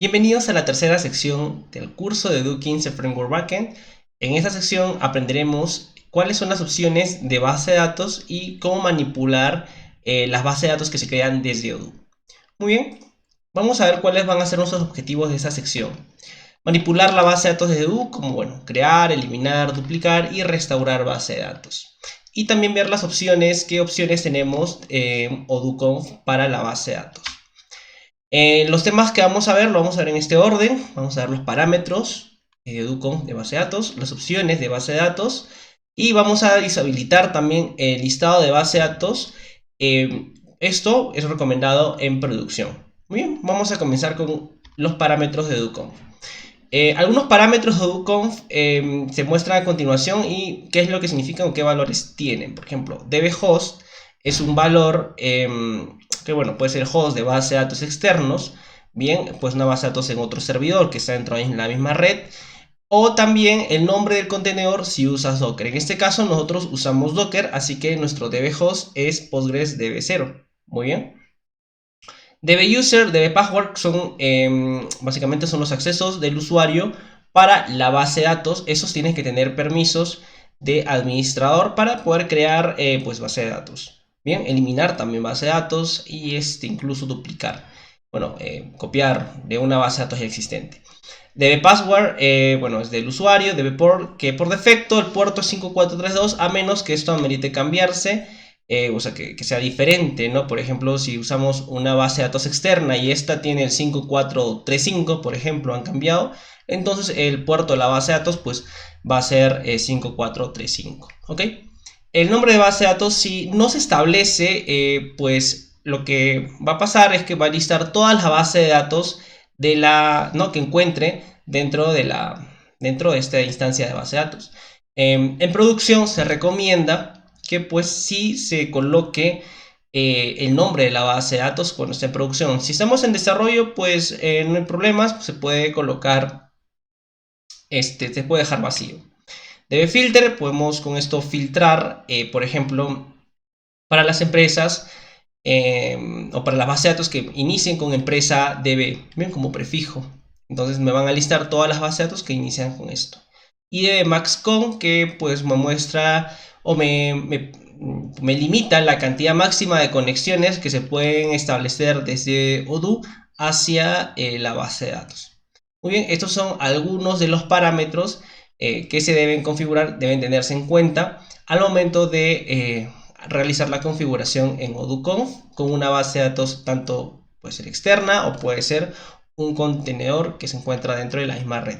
Bienvenidos a la tercera sección del curso de Odoo 15 Framework Backend. En esta sección aprenderemos cuáles son las opciones de base de datos y cómo manipular las bases de datos que se crean desde Odoo. Muy bien, vamos a ver cuáles van a ser nuestros objetivos de esta sección. Manipular la base de datos desde Odoo, como crear, eliminar, duplicar y restaurar base de datos. Y también ver las opciones, qué opciones tenemos en OdooConf para la base de datos. Los temas que vamos a ver, lo vamos a ver en este orden. Vamos a ver los parámetros de OdooConf de base de datos, las opciones de base de datos y vamos a deshabilitar también el listado de base de datos. Esto es recomendado en producción. Muy bien, vamos a comenzar con los parámetros de OdooConf. Algunos parámetros de OdooConf se muestran a continuación y qué es lo que significan o qué valores tienen. Por ejemplo, dbHost es un valor que puede ser host de base de datos externos, bien, pues una base de datos en otro servidor que está dentro de la misma red, o también el nombre del contenedor si usas Docker. En este caso nosotros usamos Docker, así que nuestro dbHost es Postgres db0. Muy bien. dbuser, dbpassword son básicamente son los accesos del usuario para la base de datos. Esos tienen que tener permisos de administrador para poder crear base de datos. Bien, eliminar también base de datos y incluso duplicar. Copiar de una base de datos ya existente. dbpassword, es del usuario, dbport, que por defecto el puerto es 5432, a menos que esto amerite cambiarse. Que sea diferente, ¿no? Por ejemplo, si usamos una base de datos externa y esta tiene el 5435, por ejemplo, han cambiado, entonces el puerto de la base de datos pues va a ser 5435, ¿ok? El nombre de base de datos, si no se establece, pues lo que va a pasar es que va a listar todas las bases de datos de que encuentre dentro de esta instancia de base de datos. En producción se recomienda que pues sí se coloque el nombre de la base de datos cuando está en producción. Si estamos en desarrollo, pues no hay problemas, se puede colocar, se puede dejar vacío. dbFilter, podemos con esto filtrar, por ejemplo, para las empresas o para las bases de datos que inicien con empresa db, ven como prefijo. Entonces me van a listar todas las bases de datos que inician con esto. Y dbMaxCon, que pues me muestra o me limita la cantidad máxima de conexiones que se pueden establecer desde Odoo hacia la base de datos. Muy bien, estos son algunos de los parámetros que se deben configurar, deben tenerse en cuenta al momento de realizar la configuración en OdooConf con una base de datos, tanto puede ser externa o puede ser un contenedor que se encuentra dentro de la misma red.